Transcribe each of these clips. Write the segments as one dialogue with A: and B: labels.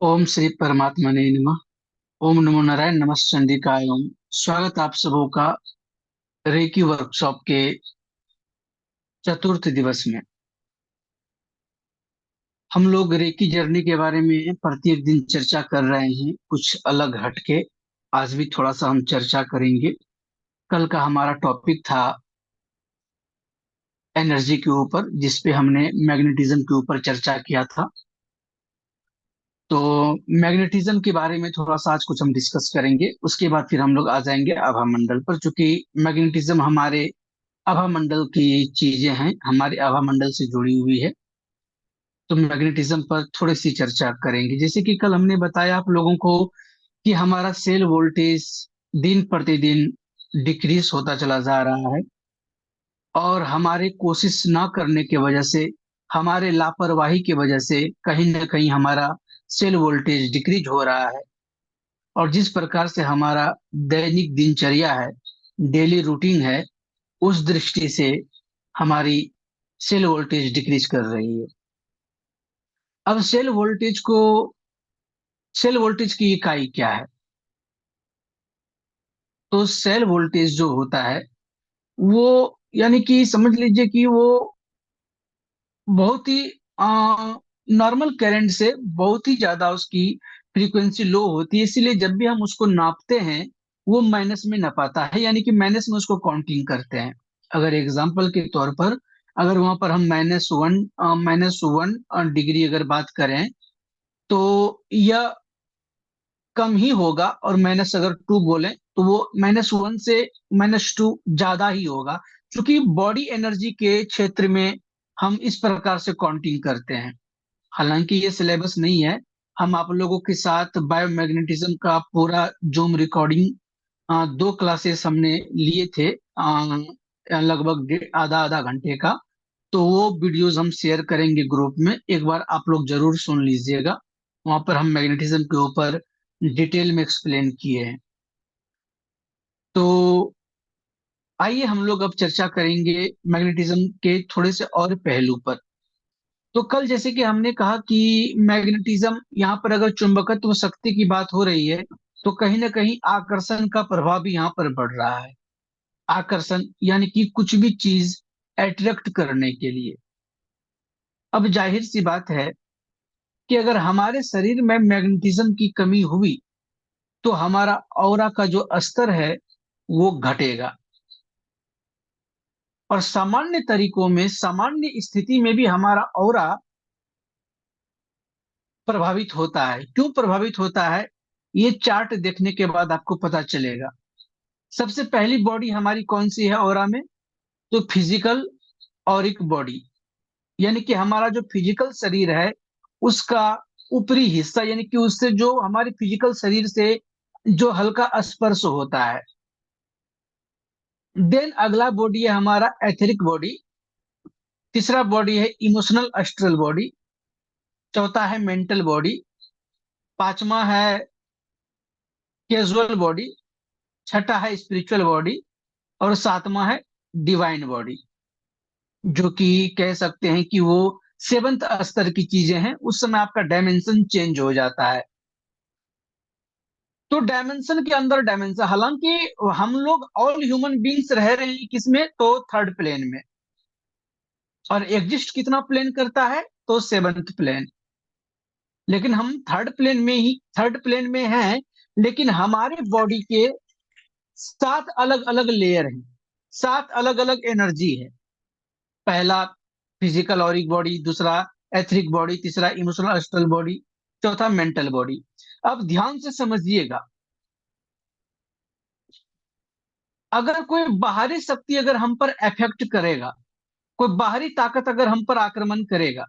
A: ओम श्री परमात्मने नमः। ओम नमो नारायण नमः ओम। स्वागत आप सबों का रेकी वर्कशॉप के चतुर्थ दिवस में। हम लोग रेकी जर्नी के बारे में प्रत्येक दिन चर्चा कर रहे हैं, कुछ अलग हटके। आज भी थोड़ा सा हम चर्चा करेंगे। कल का हमारा टॉपिक था एनर्जी के ऊपर, जिसपे हमने मैग्नेटिज्म के ऊपर चर्चा किया था। तो मैग्नेटिज्म के बारे में थोड़ा सा आज कुछ हम डिस्कस करेंगे, उसके बाद फिर हम लोग आ जाएंगे आभा मंडल पर, क्योंकि मैग्नेटिज्म हमारे आभा मंडल की चीजें हैं, हमारे आभा मंडल से जुड़ी हुई है। तो मैग्नेटिज्म पर थोड़ी सी चर्चा करेंगे। जैसे कि कल हमने बताया आप लोगों को कि हमारा सेल वोल्टेज दिन प्रतिदिन डिक्रीज होता चला जा रहा है, और हमारे कोशिश ना करने की वजह से, हमारे लापरवाही की वजह से कहीं ना कहीं हमारा सेल वोल्टेज डिक्रीज हो रहा है। और जिस प्रकार से हमारा दैनिक दिनचर्या है, डेली रूटीन है, उस दृष्टि से हमारी सेल वोल्टेज डिक्रीज कर रही है। अब सेल वोल्टेज की इकाई क्या है? तो सेल वोल्टेज जो होता है वो, यानी कि समझ लीजिए कि वो बहुत ही नॉर्मल करंट से बहुत ही ज्यादा उसकी फ्रीक्वेंसी लो होती है, इसीलिए जब भी हम उसको नापते हैं वो माइनस में नपाता है, यानी कि माइनस में उसको काउंटिंग करते हैं। अगर एग्जाम्पल के तौर पर, अगर वहां पर हम माइनस वन डिग्री अगर बात करें, तो यह कम ही होगा, और माइनस अगर टू बोले तो वो -1 से -2 ज्यादा ही होगा, क्योंकि बॉडी एनर्जी के क्षेत्र में हम इस प्रकार से काउंटिंग करते हैं। हालांकि ये सिलेबस नहीं है। हम आप लोगों के साथ बायोमैग्नेटिज्म का पूरा जूम रिकॉर्डिंग 2 क्लासेस हमने लिए थे, लगभग आधा आधा घंटे का। तो वो वीडियोस हम शेयर करेंगे ग्रुप में, एक बार आप लोग जरूर सुन लीजिएगा। वहां पर हम मैग्नेटिज्म के ऊपर डिटेल में एक्सप्लेन किए हैं। तो आइए हम लोग अब चर्चा करेंगे मैग्नेटिज्म के थोड़े से और पहलू पर। तो कल जैसे कि हमने कहा कि मैग्नेटिज्म, यहाँ पर अगर चुंबकत्व शक्ति की बात हो रही है, तो कहीं ना कहीं आकर्षण का प्रभाव भी यहाँ पर बढ़ रहा है। आकर्षण यानी कि कुछ भी चीज अट्रैक्ट करने के लिए। अब जाहिर सी बात है कि अगर हमारे शरीर में मैग्नेटिज्म की कमी हुई, तो हमारा ऑरा का जो स्तर है वो घटेगा। और सामान्य तरीकों में, सामान्य स्थिति में भी हमारा ऑरा प्रभावित होता है। क्यों प्रभावित होता है, ये चार्ट देखने के बाद आपको पता चलेगा। सबसे पहली बॉडी हमारी कौन सी है ऑरा में? तो फिजिकल ऑरिक बॉडी, यानी कि हमारा जो फिजिकल शरीर है उसका ऊपरी हिस्सा, यानी कि उससे जो हमारे फिजिकल शरीर से जो हल्का स्पर्श होता है। देन अगला बॉडी है हमारा एथेरिक बॉडी। तीसरा बॉडी है इमोशनल एस्ट्रल बॉडी। चौथा है मेंटल बॉडी। पांचवा है कैजुअल बॉडी। छठा है स्पिरिचुअल बॉडी। और सातवां है डिवाइन बॉडी, जो कि कह सकते हैं कि वो सेवंथ स्तर की चीजें हैं। उस समय आपका डायमेंशन चेंज हो जाता है। तो डायमेंशन के अंदर डायमेंशन, हालांकि हम लोग ऑल ह्यूमन बींग्स रह रहे हैं किसमें? तो थर्ड प्लेन में। और एग्जिस्ट कितना प्लेन करता है? तो सेवंथ प्लेन। लेकिन हम थर्ड प्लेन में हैं, लेकिन हमारे बॉडी के 7 अलग अलग लेयर हैं, 7 अलग अलग एनर्जी है। पहला फिजिकल ऑरिक बॉडी, दूसरा एथरिक बॉडी, तीसरा इमोशनल एस्ट्रल बॉडी, चौथा मेंटल बॉडी। अब ध्यान से समझिएगा, अगर कोई बाहरी शक्ति अगर हम पर इफेक्ट करेगा, कोई बाहरी ताकत अगर हम पर आक्रमण करेगा,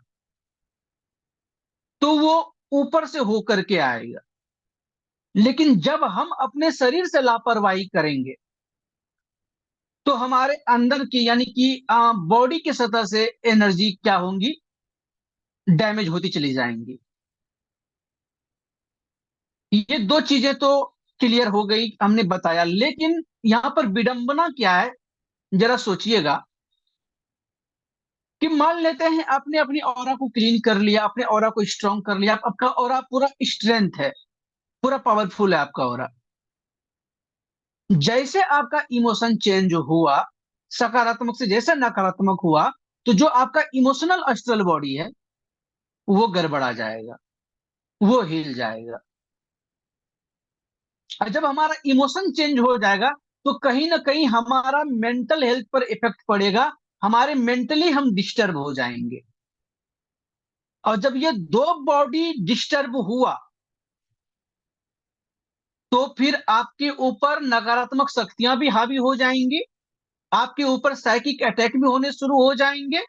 A: तो वो ऊपर से होकर के आएगा। लेकिन जब हम अपने शरीर से लापरवाही करेंगे, तो हमारे अंदर की, यानी कि बॉडी की सतह से एनर्जी क्या होंगी? डैमेज होती चली जाएंगी। ये दो चीजें तो क्लियर हो गई, हमने बताया। लेकिन यहां पर विडंबना क्या है, जरा सोचिएगा कि मान लेते हैं आपने अपनी ऑरा को क्लीन कर लिया, अपने ऑरा को स्ट्रांग कर लिया, आपका ऑरा पूरा स्ट्रेंथ है, पूरा पावरफुल है आपका ऑरा। जैसे आपका इमोशन चेंज हुआ, सकारात्मक से जैसे नकारात्मक हुआ, तो जो आपका इमोशनल अस्ट्रल बॉडी है वो गड़बड़ा जाएगा, वो हिल जाएगा। और जब हमारा इमोशन चेंज हो जाएगा तो कहीं ना कहीं हमारा मेंटल हेल्थ पर इफेक्ट पड़ेगा, हमारे मेंटली हम डिस्टर्ब हो जाएंगे। और जब ये दो बॉडी डिस्टर्ब हुआ तो फिर आपके ऊपर नकारात्मक शक्तियां भी हावी हो जाएंगी, आपके ऊपर साइकिक अटैक भी होने शुरू हो जाएंगे,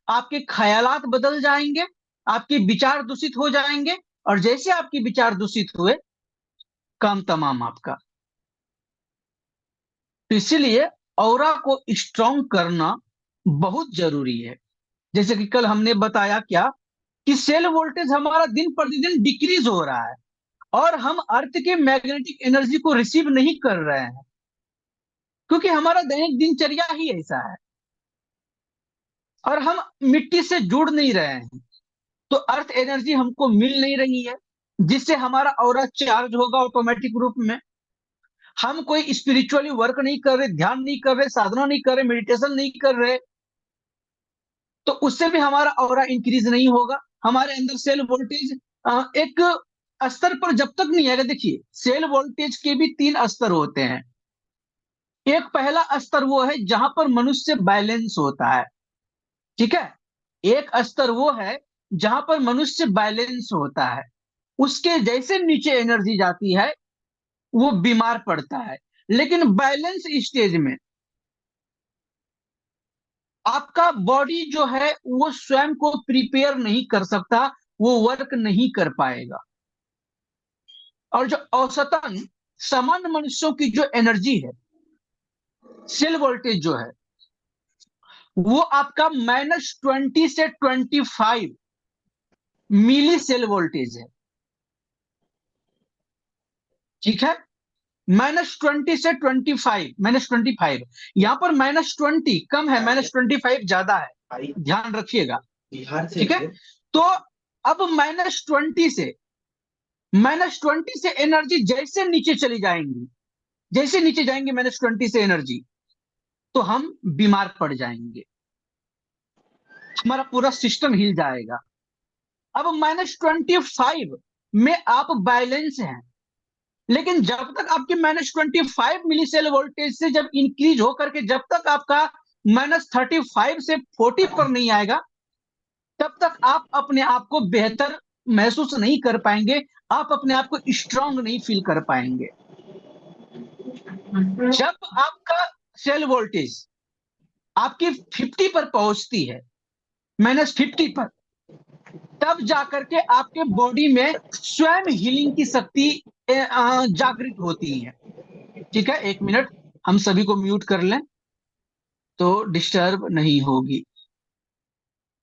A: आपके ख्यालात बदल जाएंगे, आपके विचार दूषित हो जाएंगे। और जैसे आपके विचार दूषित हुए, काम तमाम आपका। तो इसीलिए ऑरा को स्ट्रांग करना बहुत जरूरी है। जैसे कि कल हमने बताया क्या, कि सेल वोल्टेज हमारा दिन प्रतिदिन डिक्रीज हो रहा है और हम अर्थ के मैग्नेटिक एनर्जी को रिसीव नहीं कर रहे हैं, क्योंकि हमारा दैनिक दिनचर्या ही ऐसा है और हम मिट्टी से जुड़ नहीं रहे हैं। तो अर्थ एनर्जी हमको मिल नहीं रही है, जिससे हमारा ऑरा चार्ज होगा ऑटोमेटिक रूप में। हम कोई स्पिरिचुअली वर्क नहीं कर रहे, ध्यान नहीं कर रहे, साधना नहीं कर रहे, मेडिटेशन नहीं कर रहे, तो उससे भी हमारा ऑरा इंक्रीज नहीं होगा। हमारे अंदर सेल वोल्टेज एक स्तर पर जब तक नहीं आएगा। देखिए, सेल वोल्टेज के भी तीन स्तर होते हैं। एक पहला स्तर वो है जहां पर मनुष्य बैलेंस होता है, ठीक है। एक स्तर वो है जहां पर मनुष्य बैलेंस होता है, उसके जैसे नीचे एनर्जी जाती है वो बीमार पड़ता है। लेकिन बैलेंस स्टेज में आपका बॉडी जो है वो स्वयं को प्रिपेयर नहीं कर सकता, वो वर्क नहीं कर पाएगा। और जो औसतन सामान्य मनुष्यों की जो एनर्जी है, सेल वोल्टेज जो है, वो आपका -20 से 25 मिली सेल वोल्टेज है, ठीक है। -20 से 25, -25। यहां पर -20 कम है, -25 ज्यादा है, ध्यान रखिएगा,
B: बिहार से
A: ठीक है। तो अब -20 से एनर्जी जैसे नीचे चली जाएंगी, जैसे नीचे जाएंगे -20 से एनर्जी, तो हम बीमार पड़ जाएंगे, हमारा पूरा सिस्टम हिल जाएगा। अब -25 में आप बैलेंस हैं, लेकिन जब तक आपकी -25 मिली सेल वोल्टेज से जब इंक्रीज होकर के जब तक आपका -35 से 40 पर नहीं आएगा, तब तक आप अपने आप को बेहतर महसूस नहीं कर पाएंगे, आप अपने आप को स्ट्रांग नहीं फील कर पाएंगे। जब आपका सेल वोल्टेज आपकी 50 पर पहुंचती है, -50 पर, तब जाकर के आपके बॉडी में स्वयं हीलिंग की शक्ति जागृत होती है। ठीक है, 1 मिनट हम सभी को म्यूट कर लें तो डिस्टर्ब नहीं होगी।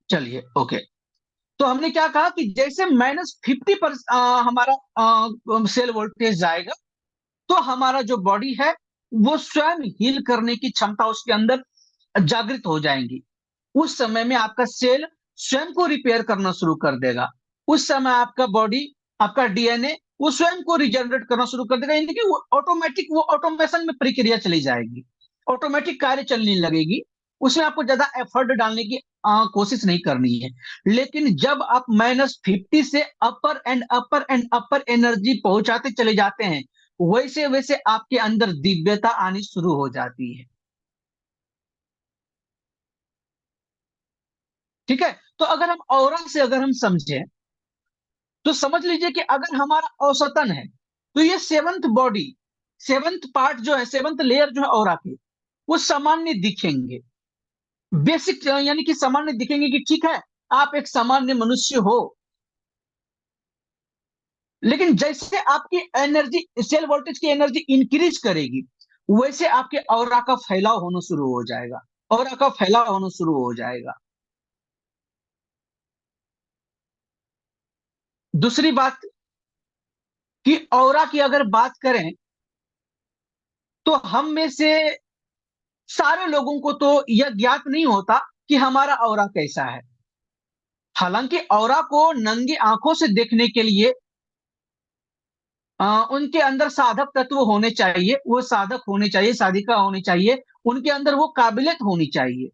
A: चलिए, ओके। तो हमने क्या कहा कि जैसे -50 पर हमारा सेल वोल्टेज जाएगा, तो हमारा जो बॉडी है वो स्वयं हील करने की क्षमता उसके अंदर जागृत हो जाएंगी। उस समय में आपका सेल स्वयं को रिपेयर करना शुरू कर देगा। उस समय आपका बॉडी, आपका डीएनए वो स्वयं को रिजनरेट करना शुरू कर देगा, यानी कि वो ऑटोमेटिक, वो ऑटोमेशन में प्रक्रिया चली जाएगी, ऑटोमेटिक कार्य चलने लगेगी। उसमें आपको ज्यादा एफर्ट डालने की कोशिश नहीं करनी है। लेकिन जब आप -50 से upper and upper and upper energy पहुंचाते चले जाते हैं, वैसे वैसे आपके अंदर दिव्यता आनी शुरू हो जाती है, ठीक है। तो अगर हम ऑरा से अगर हम समझें, तो समझ लीजिए कि अगर हमारा औसतन है, तो ये सेवंथ बॉडी, सेवंथ पार्ट जो है, सेवंथ लेयर जो है ऑरा की, वो सामान्य दिखेंगे, बेसिक यानी कि सामान्य दिखेंगे कि ठीक है, आप एक सामान्य मनुष्य हो। लेकिन जैसे आपकी एनर्जी, सेल वोल्टेज की एनर्जी इंक्रीज करेगी, वैसे आपके ऑरा का फैलाव होना शुरू हो जाएगा, ऑरा का फैलाव होना शुरू हो जाएगा। दूसरी बात कि ऑरा की अगर बात करें, तो हम में से सारे लोगों को तो यह ज्ञात नहीं होता कि हमारा ऑरा कैसा है। हालांकि ऑरा को नंगी आंखों से देखने के लिए उनके अंदर साधक तत्व होने चाहिए, वो साधक होने चाहिए, साधिका होनी चाहिए, उनके अंदर वो काबिलियत होनी चाहिए।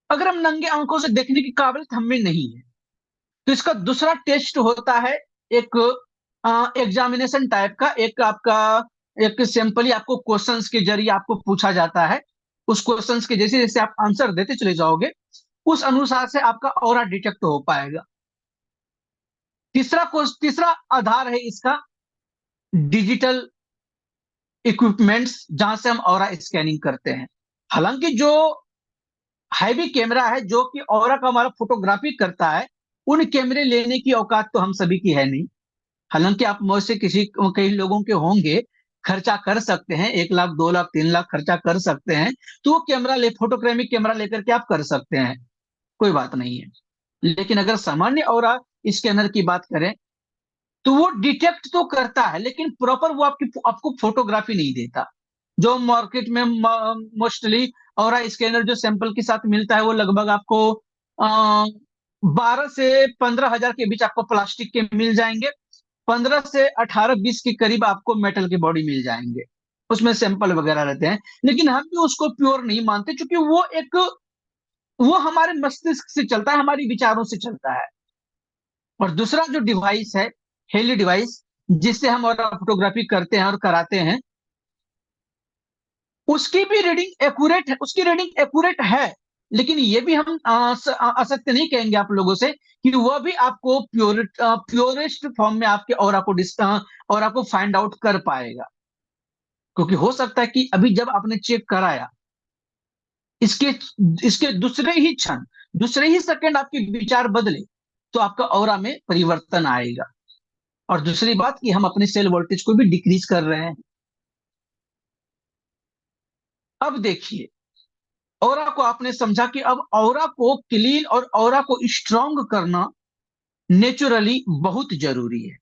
A: अगर हम नंगे आंखों से देखने की काबिलियत हमें नहीं है, तो इसका दूसरा टेस्ट होता है, एक एग्जामिनेशन टाइप का, एक आपका एक सिंपली आपको क्वेश्चंस के जरिए आपको पूछा जाता है। उस क्वेश्चंस के जैसे जैसे आप आंसर देते चले जाओगे, उस अनुसार से आपका ऑरा डिटेक्ट हो पाएगा। तीसरा आधार है इसका डिजिटल इक्विपमेंट्स, जहां से हम ऑरा स्कैनिंग करते हैं। हालांकि जो हैवी कैमरा है जो कि ऑरा का हमारा फोटोग्राफी करता है, उन कैमरे लेने की औकात तो हम सभी की है नहीं। हालांकि आप मुझसे किसी कई लोगों के होंगे, खर्चा कर सकते हैं, 1 लाख 2 लाख 3 लाख खर्चा कर सकते हैं, तो वो कैमरा ले फोटोक्रेमिक कैमरा लेकर के आप कर सकते हैं, कोई बात नहीं है। लेकिन अगर सामान्य ऑरा स्कैनर की बात करें, तो वो डिटेक्ट तो करता है, लेकिन प्रॉपर वो आपको फोटोग्राफी नहीं देता। जो मार्केट में मोस्टली ऑरा स्कैनर जो सैंपल के साथ मिलता है, वो लगभग आपको 12 से 15 हजार के बीच आपको प्लास्टिक के मिल जाएंगे। 15 से 18 20 के करीब आपको मेटल के बॉडी मिल जाएंगे, उसमें सैंपल वगैरह रहते हैं। लेकिन हम भी उसको प्योर नहीं मानते, क्योंकि वो हमारे मस्तिष्क से चलता है, हमारी विचारों से चलता है। और दूसरा जो डिवाइस है, हेली डिवाइस, जिससे हम और फोटोग्राफी करते हैं और कराते हैं, उसकी भी रीडिंग एक्यूरेट है, उसकी रीडिंग एक्यूरेट है। लेकिन ये भी हम असत्य नहीं कहेंगे आप लोगों से कि वह भी आपको प्योरेस्ट फॉर्म में आपके ऑरा को फाइंड आउट कर पाएगा। क्योंकि हो सकता है कि अभी जब आपने चेक कराया, इसके इसके दूसरे ही क्षण, दूसरे ही सेकंड आपके विचार बदले, तो आपका ऑरा में परिवर्तन आएगा। और दूसरी बात कि हम अपने सेल वोल्टेज को भी डिक्रीज कर रहे हैं। अब देखिए, ऑरा को आपने समझा कि अब ऑरा को क्लीन और ऑरा को स्ट्रांग करना नेचुरली बहुत जरूरी है।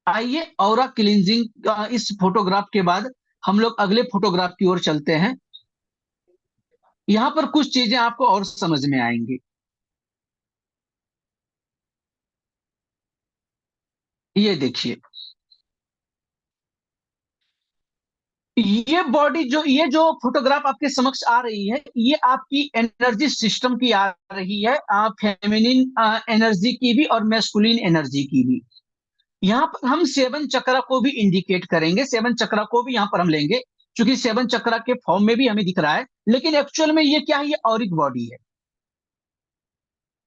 A: आइए ऑरा क्लींजिंग इस फोटोग्राफ के बाद हम लोग अगले फोटोग्राफ की ओर चलते हैं। यहां पर कुछ चीजें आपको और समझ में आएंगी। ये देखिए, ये जो फोटोग्राफ आपके समक्ष आ रही है, ये आपकी एनर्जी सिस्टम की आ रही है, फेमिनिन एनर्जी की भी और मैस्कुलिन एनर्जी की भी। यहाँ पर हम सेवन चक्रा को भी इंडिकेट करेंगे, सेवन चक्रा को भी यहाँ पर हम लेंगे, क्योंकि सेवन चक्रा के फॉर्म में भी हमें दिख रहा है। लेकिन एक्चुअल में ये क्या है, ये ऑरिक बॉडी है।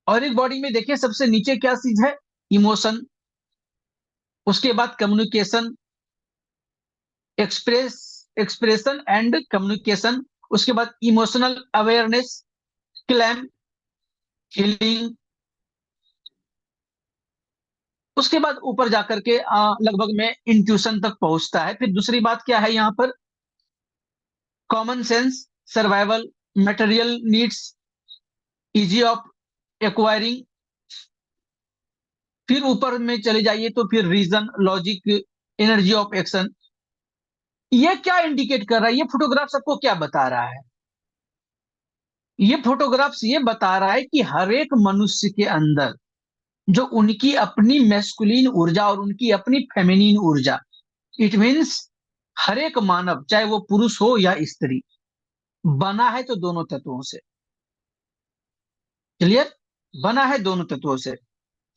A: ऑरिक बॉडी में देखिए सबसे नीचे क्या चीज है, इमोशन, उसके बाद communication, express expression and communication, उसके बाद इमोशनल अवेयरनेस, क्लैम, फीलिंग, उसके बाद ऊपर जाकर के लगभग में इंट्यूशन तक पहुंचता है। फिर दूसरी बात क्या है यहाँ पर, common sense, survival, material needs, easy of acquiring. फिर ऊपर में चले जाइए तो फिर reason, logic, energy of action. ये क्या इंडिकेट कर रहा है, ये फोटोग्राफ सबको क्या बता रहा है? ये फोटोग्राफ्स ये बता रहा है कि हर एक मनुष्य के अंदर जो उनकी अपनी मैस्कुलिन ऊर्जा और उनकी अपनी फेमिनिन ऊर्जा, इट मीन्स हर एक मानव, चाहे वो पुरुष हो या स्त्री, बना है तो दोनों तत्वों से। क्लियर? बना है दोनों तत्वों से।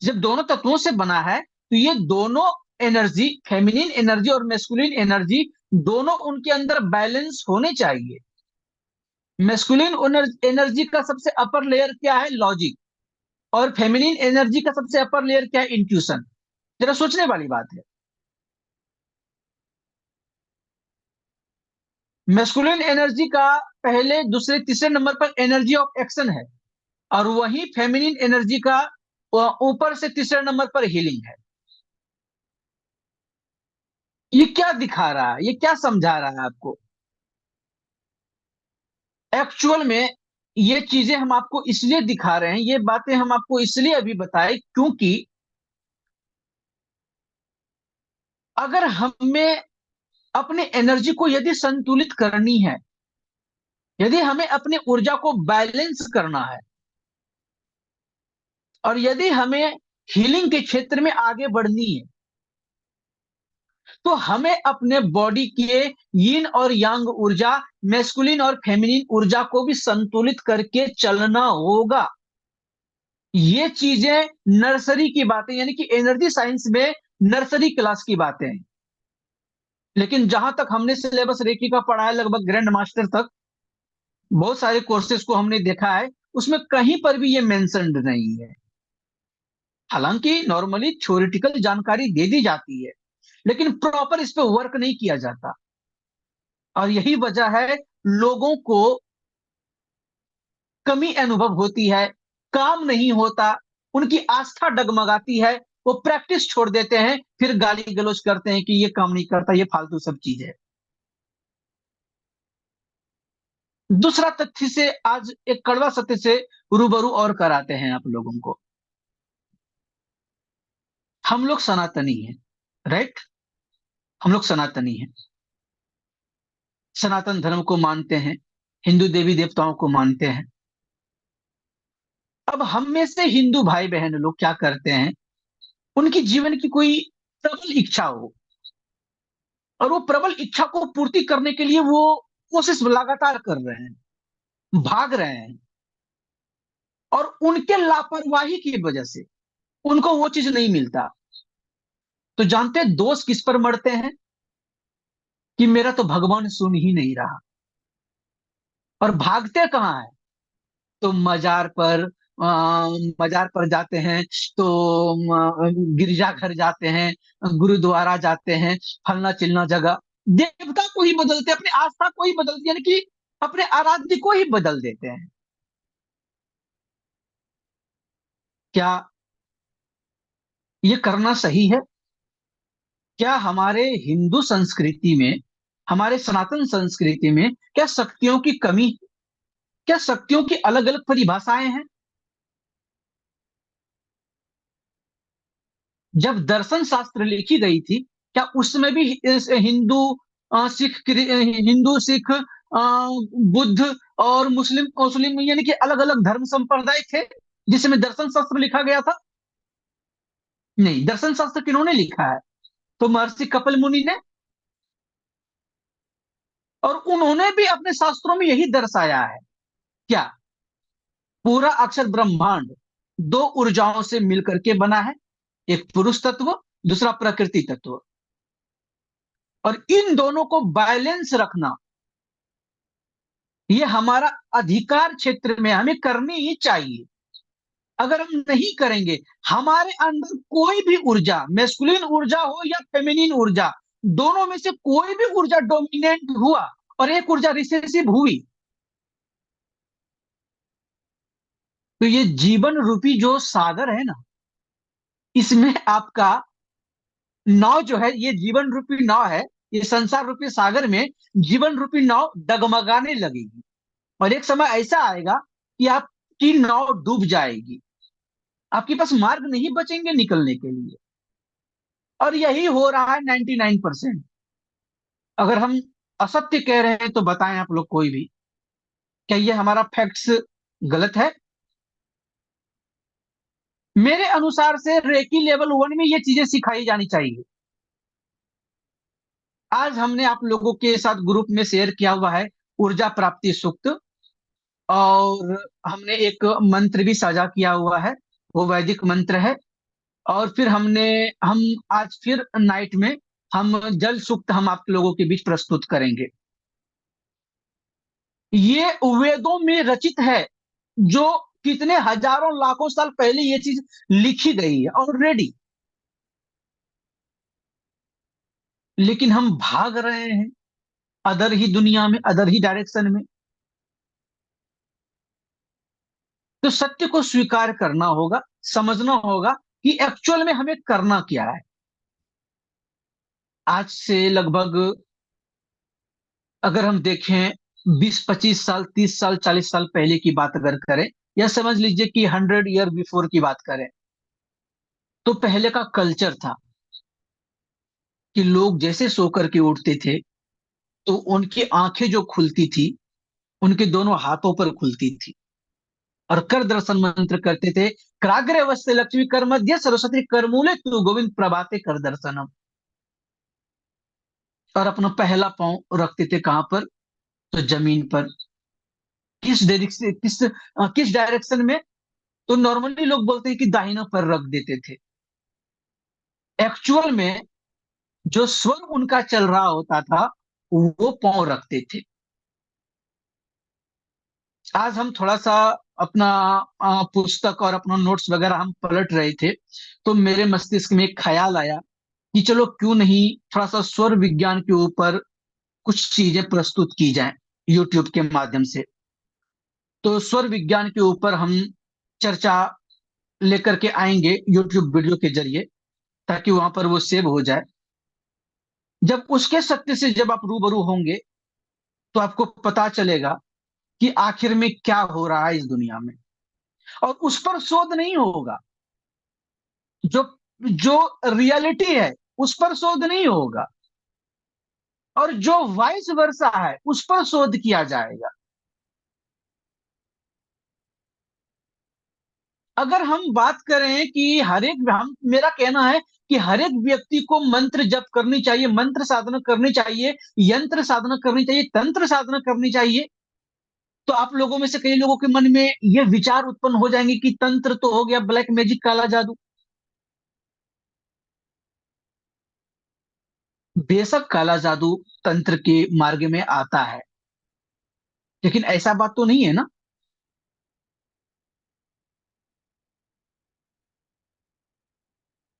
A: जब दोनों तत्वों से बना है, तो ये दोनों एनर्जी, फेमिनिन एनर्जी और मैस्कुलिन एनर्जी, दोनों उनके अंदर बैलेंस होने चाहिए। मैस्कुलिन एनर्जी का सबसे अपर लेयर क्या है, लॉजिक, और फेमिनिन एनर्जी का सबसे अपर लेयर क्या है, इंट्यूशन। जरा सोचने वाली बात है। मैस्कुलिन एनर्जी का पहले दूसरे तीसरे नंबर पर एनर्जी ऑफ एक्शन है, और वही फेमिनिन एनर्जी का ऊपर से तीसरे नंबर पर हीलिंग है। ये क्या दिखा रहा है, ये क्या समझा रहा है आपको? एक्चुअल में ये चीजें हम आपको इसलिए दिखा रहे हैं, ये बातें हम आपको इसलिए अभी बताए, क्योंकि अगर हमें अपनी एनर्जी को यदि संतुलित करनी है, यदि हमें अपनी ऊर्जा को बैलेंस करना है और यदि हमें हीलिंग के क्षेत्र में आगे बढ़नी है, तो हमें अपने बॉडी के यिन और यांग ऊर्जा, मैस्कुलिन और फेमिनिन ऊर्जा को भी संतुलित करके चलना होगा। ये चीजें नर्सरी की बातें, यानी कि एनर्जी साइंस में नर्सरी क्लास की बातें हैं। लेकिन जहां तक हमने सिलेबस रेकी का पढ़ा है, लगभग ग्रैंड मास्टर तक बहुत सारे कोर्सेज को हमने देखा है, उसमें कहीं पर भी ये मेंशन्ड नहीं है। हालांकि नॉर्मली थ्योरेटिकल जानकारी दे दी जाती है, लेकिन प्रॉपर इस पे वर्क नहीं किया जाता। और यही वजह है लोगों को कमी अनुभव होती है, काम नहीं होता, उनकी आस्था डगमगाती है, वो प्रैक्टिस छोड़ देते हैं, फिर गाली गलौज करते हैं कि ये काम नहीं करता, ये फालतू सब चीज है। दूसरा तथ्य से आज एक कड़वा सत्य से रूबरू और कराते हैं आप लोगों को। हम लोग सनातनी हैं, राइट? हम लोग सनातनी हैं, सनातन धर्म को मानते हैं, हिंदू देवी देवताओं को मानते हैं। अब हम में से हिंदू भाई बहन लोग क्या करते हैं, उनकी जीवन की कोई प्रबल इच्छा हो और वो प्रबल इच्छा को पूर्ति करने के लिए वो कोशिश लगातार कर रहे हैं, भाग रहे हैं, और उनके लापरवाही की वजह से उनको वो चीज नहीं मिलता। तो जानते हैं दोष किस पर मरते हैं? कि मेरा तो भगवान सुन ही नहीं रहा। और भागते कहाँ है? तो मजार पर जाते हैं, तो गिरजाघर जाते हैं, गुरुद्वारा जाते हैं, फलना चिलना जगह, देवता को ही बदलते, अपनी आस्था को ही बदलते, यानी कि अपने आराध्य को ही बदल देते हैं। क्या ये करना सही है? क्या हमारे हिंदू संस्कृति में, हमारे सनातन संस्कृति में क्या शक्तियों की कमी, क्या शक्तियों की अलग अलग परिभाषाएं हैं? जब दर्शन शास्त्र लिखी गई थी, क्या उसमें भी हिंदू, हिंदू सिख, बुद्ध और मुस्लिम मुस्लिम यानी कि अलग अलग धर्म संप्रदाय थे जिसमें दर्शन शास्त्र लिखा गया था? नहीं, दर्शन शास्त्र किन्होंने लिखा है? तो महर्षि कपिल मुनि ने। और उन्होंने भी अपने शास्त्रों में यही दर्शाया है। क्या? पूरा अक्षर ब्रह्मांड दो ऊर्जाओं से मिलकर के बना है, एक पुरुष तत्व, दूसरा प्रकृति तत्व। और इन दोनों को बैलेंस रखना, ये हमारा अधिकार क्षेत्र में हमें करनी ही चाहिए। अगर हम नहीं करेंगे, हमारे अंदर कोई भी ऊर्जा, मैस्कुलिन ऊर्जा हो या फेमिनिन ऊर्जा, दोनों में से कोई भी ऊर्जा डोमिनेंट हुआ और एक ऊर्जा रिसेसिव हुई, तो ये जीवन रूपी जो सागर है ना, इसमें आपका नाव जो है, ये जीवन रूपी नाव है, ये संसार रूपी सागर में जीवन रूपी नाव डगमगाने लगेगी। और एक समय ऐसा आएगा कि आपकी नाव डूब जाएगी, आपके पास मार्ग नहीं बचेंगे निकलने के लिए। और यही हो रहा है 99%। अगर हम असत्य कह रहे हैं तो बताएं आप लोग कोई भी, क्या ये हमारा फैक्ट्स गलत है? मेरे अनुसार से रेकी लेवल 1 में ये चीजें सिखाई जानी चाहिए। आज हमने आप लोगों के साथ ग्रुप में शेयर किया हुआ है ऊर्जा प्राप्ति सूक्त, और हमने एक मंत्र भी साझा किया हुआ है, वो वैदिक मंत्र है। और फिर हम आज फिर नाइट में हम जल सूक्त हम आप लोगों के बीच प्रस्तुत करेंगे। ये वेदों में रचित है, जो कितने हजारों लाखों साल पहले ये चीज लिखी गई है ऑलरेडी। लेकिन हम भाग रहे हैं अदर ही दुनिया में, अदर ही डायरेक्शन में। तो सत्य को स्वीकार करना होगा, समझना होगा कि एक्चुअल में हमें करना क्या है। आज से लगभग अगर हम देखें 20-25 साल, 30 साल, 40 साल पहले की बात अगर करें, या समझ लीजिए कि 100 ईयर बिफोर की बात करें, तो पहले का कल्चर था कि लोग जैसे सो करके उठते थे, तो उनकी आंखें जो खुलती थी, उनके दोनों हाथों पर खुलती थी और कर दर्शन मंत्र करते थे। कराग्रे वस्य लक्ष्मी कर मध्य सरस्वती करमूले तू गोविंद प्रभाते कर दर्शनम। और अपना पहला पांव रखते थे कहां पर? तो जमीन पर। किस डायरेक्शन में? तो नॉर्मली लोग बोलते हैं कि दाहिना पर रख देते थे। एक्चुअल में जो स्वर उनका चल रहा होता था वो पांव रखते थे। आज हम थोड़ा सा अपना पुस्तक और अपना नोट्स वगैरह हम पलट रहे थे, तो मेरे मस्तिष्क में एक ख्याल आया कि चलो क्यों नहीं थोड़ा सा स्वर विज्ञान के ऊपर कुछ चीजें प्रस्तुत की जाएं यूट्यूब के माध्यम से। तो स्वर विज्ञान के ऊपर हम चर्चा लेकर के आएंगे यूट्यूब वीडियो के जरिए, ताकि वहां पर वो सेव हो जाए। जब उसके सत्य से जब आप रूबरू होंगे तो आपको पता चलेगा कि आखिर में क्या हो रहा है इस दुनिया में। और उस पर शोध नहीं होगा। जो जो रियलिटी है उस पर शोध नहीं होगा, और जो वाइस वर्सा है उस पर शोध किया जाएगा। अगर हम बात करें कि हर एक हम मेरा कहना है कि हर एक व्यक्ति को मंत्र जप करनी चाहिए, मंत्र साधना करनी चाहिए, यंत्र साधना करनी चाहिए, तंत्र साधना करनी चाहिए, तो आप लोगों में से कई लोगों के मन में ये विचार उत्पन्न हो जाएंगे कि तंत्र तो हो गया ब्लैक मैजिक, काला जादू। बेशक काला जादू तंत्र के मार्ग में आता है, लेकिन ऐसा बात तो नहीं है ना।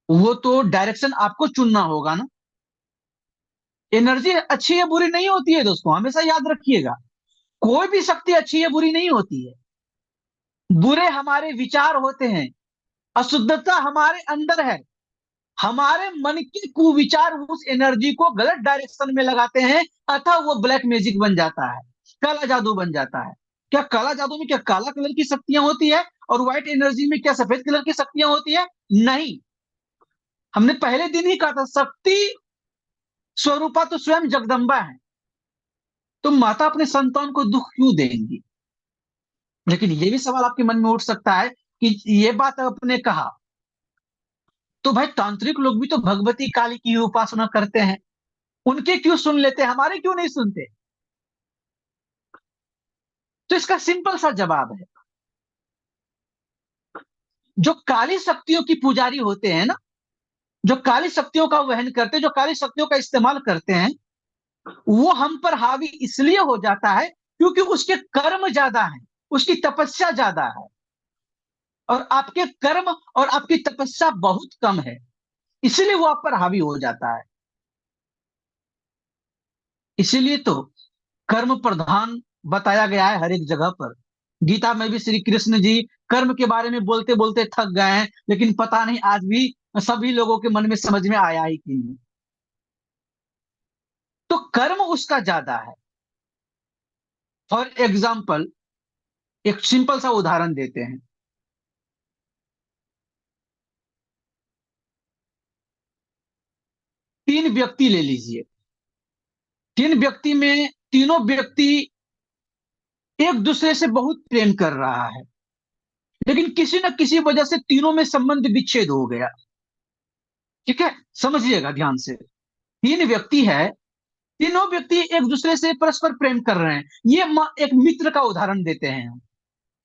A: वो तो डायरेक्शन आपको चुनना होगा ना। एनर्जी अच्छी या बुरी नहीं होती है दोस्तों, हमेशा याद रखिएगा। कोई भी शक्ति अच्छी या बुरी नहीं होती है। बुरे हमारे विचार होते हैं, अशुद्धता हमारे अंदर है। हमारे मन के कुविचार उस एनर्जी को गलत डायरेक्शन में लगाते हैं, अतः वो ब्लैक मैजिक बन जाता है, काला जादू बन जाता है। क्या काला जादू में क्या काला कलर की शक्तियां होती है और व्हाइट एनर्जी में क्या सफेद कलर की शक्तियां होती है? नहीं। हमने पहले दिन ही कहा था, शक्ति स्वरूपा तो स्वयं जगदम्बा है। तो माता अपने संतान को दुख क्यों देंगी? लेकिन ये भी सवाल आपके मन में उठ सकता है कि ये बात आपने कहा, तो भाई तांत्रिक लोग भी तो भगवती काली की उपासना करते हैं, उनके क्यों सुन लेते हैं, हमारे क्यों नहीं सुनते? तो इसका सिंपल सा जवाब है, जो काली शक्तियों की पुजारी होते हैं ना, जो काली शक्तियों का वहन करते हैं, जो काली शक्तियों का इस्तेमाल करते हैं, वो हम पर हावी इसलिए हो जाता है क्योंकि उसके कर्म ज्यादा हैं, उसकी तपस्या ज्यादा है, और आपके कर्म और आपकी तपस्या बहुत कम है, इसीलिए वो आप पर हावी हो जाता है। इसीलिए तो कर्म प्रधान बताया गया है हर एक जगह पर। गीता में भी श्री कृष्ण जी कर्म के बारे में बोलते बोलते थक गए हैं, लेकिन पता नहीं आज भी सभी लोगों के मन में समझ में आया ही कि नहीं। तो कर्म उसका ज्यादा है। फॉर एग्जाम्पल, एक सिंपल सा उदाहरण देते हैं। 3 व्यक्ति ले लीजिए। 3 व्यक्ति में तीनों व्यक्ति एक दूसरे से बहुत प्रेम कर रहा है, लेकिन किसी न किसी वजह से तीनों में संबंध विच्छेद हो गया। ठीक है, समझिएगा ध्यान से। 3 व्यक्ति है, तीनों व्यक्ति एक दूसरे से परस्पर प्रेम कर रहे हैं। ये एक मित्र का उदाहरण देते हैं हम।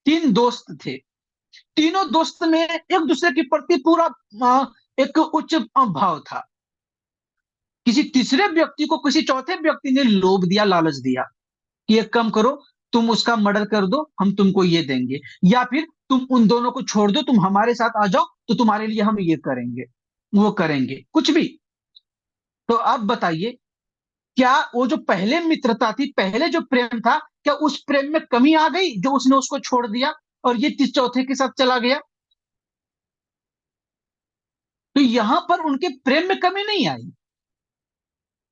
A: 3 दोस्त थे। तीनों दोस्त में एक दूसरे के प्रति पूरा एक उच्च भाव था। किसी तीसरे व्यक्ति को किसी चौथे व्यक्ति ने लोभ दिया, लालच दिया कि एक काम करो, तुम उसका मर्डर कर दो, हम तुमको ये देंगे, या फिर तुम उन दोनों को छोड़ दो, तुम हमारे साथ आ जाओ तो तुम्हारे लिए हम ये करेंगे, वो करेंगे, कुछ भी। तो आप बताइए, क्या वो जो पहले मित्रता थी, पहले जो प्रेम था, क्या उस प्रेम में कमी आ गई जो उसने उसको छोड़ दिया और ये तीस चौथे के साथ चला गया? तो यहां पर उनके प्रेम में कमी नहीं आई।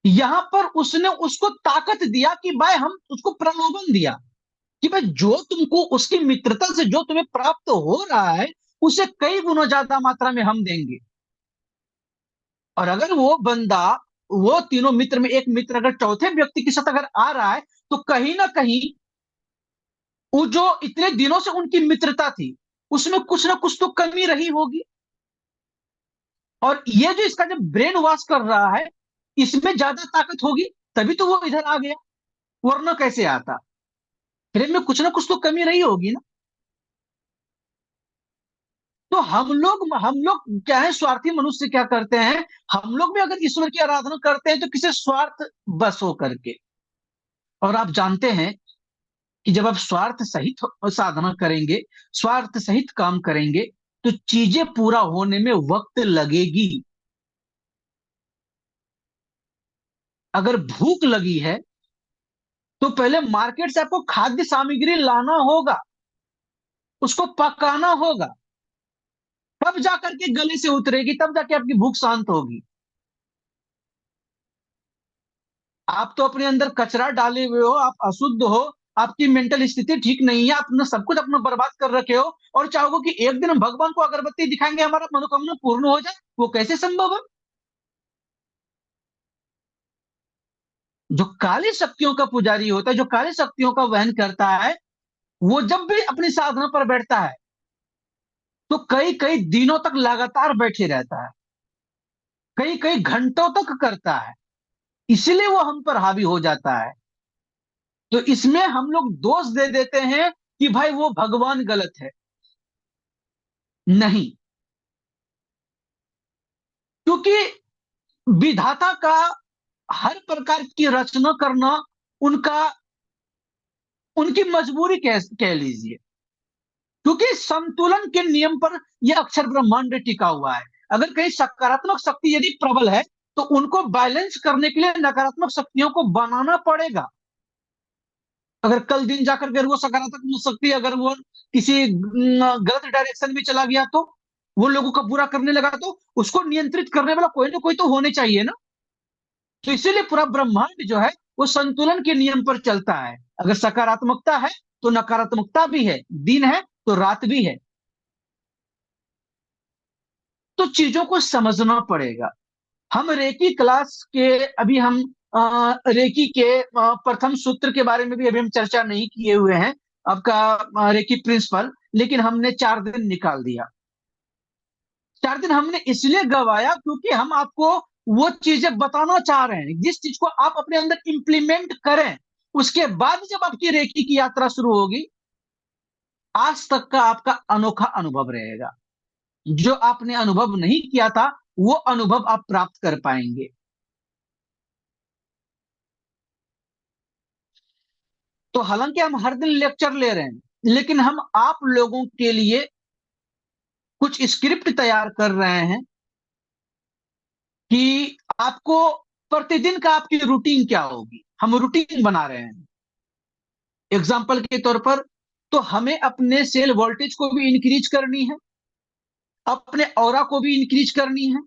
A: यहां पर उसने उसको ताकत दिया कि भाई, हम उसको प्रलोभन दिया कि भाई जो तुमको उसकी मित्रता से जो तुम्हें प्राप्त हो रहा है, उसे कई गुना ज्यादा मात्रा में हम देंगे। और अगर वो बंदा, वो तीनों मित्र में एक मित्र अगर चौथे व्यक्ति के साथ अगर आ रहा है, तो कहीं ना कहीं वो जो इतने दिनों से उनकी मित्रता थी, उसमें कुछ ना कुछ तो कमी रही होगी। और ये जो इसका जब ब्रेन वॉश कर रहा है, इसमें ज्यादा ताकत होगी, तभी तो वो इधर आ गया, वरना कैसे आता। फिर में कुछ ना कुछ तो कमी रही होगी ना। तो हम लोग क्या है, स्वार्थी मनुष्य क्या करते हैं, हम लोग भी अगर ईश्वर की आराधना करते हैं तो किसी स्वार्थ बस हो करके। और आप जानते हैं कि जब आप स्वार्थ सहित साधना करेंगे, स्वार्थ सहित काम करेंगे, तो चीजें पूरा होने में वक्त लगेगी। अगर भूख लगी है तो पहले मार्केट से आपको खाद्य सामग्री लाना होगा, उसको पकाना होगा, तब जाकर के गले से उतरेगी, तब जाके आपकी भूख शांत होगी। आप तो अपने अंदर कचरा डाले हुए हो, आप अशुद्ध हो, आपकी मेंटल स्थिति ठीक नहीं है, आपने सब कुछ अपना बर्बाद कर रखे हो, और चाहोगे कि एक दिन हम भगवान को अगरबत्ती दिखाएंगे, हमारा मनोकामना पूर्ण हो जाए। वो कैसे संभव है? जो काली शक्तियों का पुजारी होता है, जो काली शक्तियों का वहन करता है, वो जब भी अपनी साधना पर बैठता है तो कई कई दिनों तक लगातार बैठे रहता है, कई कई घंटों तक करता है, इसलिए वो हम पर हावी हो जाता है। तो इसमें हम लोग दोष दे देते हैं कि भाई वो भगवान गलत है। नहीं, क्योंकि विधाता का हर प्रकार की रचना करना उनका उनकी मजबूरी कह लीजिए, क्योंकि संतुलन के नियम पर यह अक्षर ब्रह्मांड टिका हुआ है। अगर कहीं सकारात्मक शक्ति यदि प्रबल है, तो उनको बैलेंस करने के लिए नकारात्मक शक्तियों को बनाना पड़ेगा। अगर कल दिन जाकर के वो सकारात्मक शक्ति अगर वो किसी गलत डायरेक्शन में चला गया, तो वो लोगों का बुरा करने लगा, तो उसको नियंत्रित करने वाला कोई ना कोई तो होने चाहिए ना। तो इसीलिए पूरा ब्रह्मांड जो है वो संतुलन के नियम पर चलता है। अगर सकारात्मकता है तो नकारात्मकता भी है, दिन है तो रात भी है। तो चीजों को समझना पड़ेगा। हम रेकी क्लास के अभी हम रेकी के प्रथम सूत्र के बारे में भी अभी हम चर्चा नहीं किए हुए हैं, आपका रेकी प्रिंसिपल, लेकिन हमने 4 दिन निकाल दिया। 4 दिन हमने इसलिए गवाया क्योंकि हम आपको वो चीजें बताना चाह रहे हैं, जिस चीज को आप अपने अंदर इंप्लीमेंट करें, उसके बाद जब आपकी रेकी की यात्रा शुरू होगी, आज तक का आपका अनोखा अनुभव रहेगा। जो आपने अनुभव नहीं किया था, वो अनुभव आप प्राप्त कर पाएंगे। तो हालांकि हम हर दिन लेक्चर ले रहे हैं, लेकिन हम आप लोगों के लिए कुछ स्क्रिप्ट तैयार कर रहे हैं कि आपको प्रतिदिन का आपकी रूटीन क्या होगी, हम रूटीन बना रहे हैं। एग्जाम्पल के तौर पर, तो हमें अपने सेल वोल्टेज को भी इंक्रीज करनी है, अपने ऑरा को भी इंक्रीज करनी है,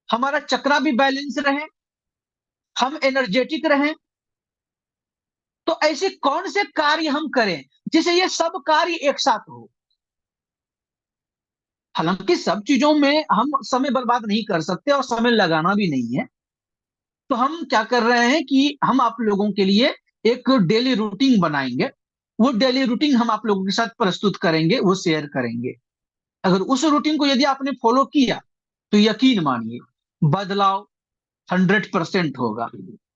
A: हमारा चक्रा भी बैलेंस रहे, हम एनर्जेटिक रहें। तो ऐसे कौन से कार्य हम करें जिसे ये सब कार्य एक साथ हो। हालांकि सब चीजों में हम समय बर्बाद नहीं कर सकते और समय लगाना भी नहीं है। तो हम क्या कर रहे हैं कि हम आप लोगों के लिए एक डेली रूटीन बनाएंगे। वो डेली रूटीन हम आप लोगों के साथ प्रस्तुत करेंगे, वो शेयर करेंगे। अगर उस रूटीन को यदि आपने फॉलो किया, तो यकीन मानिए बदलाव 100% होगा।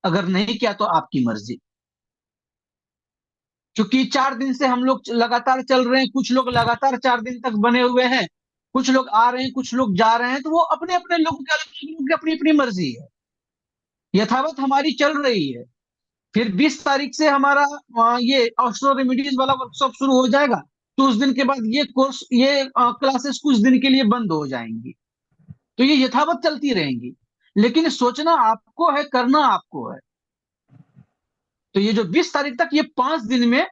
A: अगर नहीं किया तो आपकी मर्जी। क्योंकि 4 दिन से हम लोग लगातार चल रहे हैं, कुछ लोग लगातार 4 दिन तक बने हुए हैं, कुछ लोग आ रहे हैं, कुछ लोग जा रहे हैं, तो वो अपने अपने लोगों के अलग लोगों की अपनी अपनी मर्जी है। यथावत हमारी चल रही है। फिर 20 तारीख से हमारा ये ऑस्ट्रो रेमिडीज वाला वर्कशॉप शुरू हो जाएगा। तो उस दिन के बाद ये कोर्स, ये क्लासेस कुछ दिन के लिए बंद हो जाएंगी। तो ये यथावत चलती रहेंगी। लेकिन सोचना आपको है, करना आपको है। तो ये जो 20 तारीख तक, ये 5 दिन में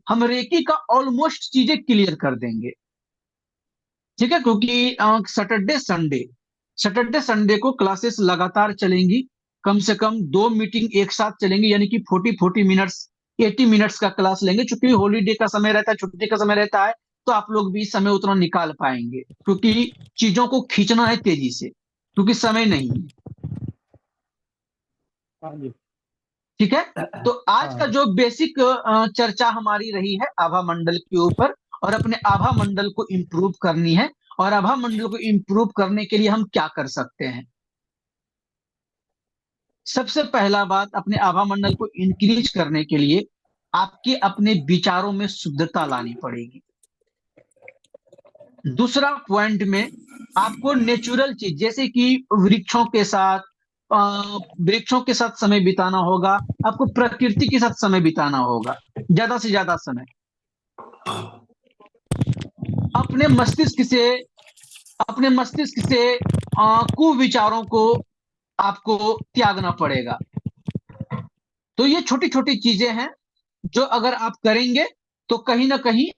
A: हम रेकी का ऑलमोस्ट चीजें क्लियर कर देंगे। ठीक है, क्योंकि सैटरडे संडे को क्लासेस लगातार चलेंगी। कम से कम 2 मीटिंग एक साथ चलेंगी, यानी कि 40-40 मिनट्स, 80 मिनट्स का क्लास लेंगे। चूंकि हॉलीडे का समय रहता है, छुट्टी का समय रहता है, तो आप लोग भी समय उतना निकाल पाएंगे, क्योंकि चीजों को खींचना है तेजी से, क्योंकि समय नहीं है।
B: हाँ जी।
A: ठीक है। तो आज का
B: हाँ।
A: जो बेसिक चर्चा हमारी रही है आभा मंडल के ऊपर, और अपने आभा मंडल को इम्प्रूव करनी है। और आभा मंडल को इम्प्रूव करने के लिए हम क्या कर सकते हैं? सबसे पहला बात, अपने आभा मंडल को इंक्रीज करने के लिए आपके अपने विचारों में शुद्धता लानी पड़ेगी। दूसरा पॉइंट में, आपको नेचुरल चीज जैसे कि वृक्षों के साथ वृक्षों के साथ समय बिताना होगा। आपको प्रकृति के साथ समय बिताना होगा, ज्यादा से ज्यादा समय। अपने मस्तिष्क से अपने मस्तिष्क से कुविचारों को आपको त्यागना पड़ेगा। तो ये छोटी छोटी चीजें हैं जो अगर आप करेंगे तो कहीं ना कहीं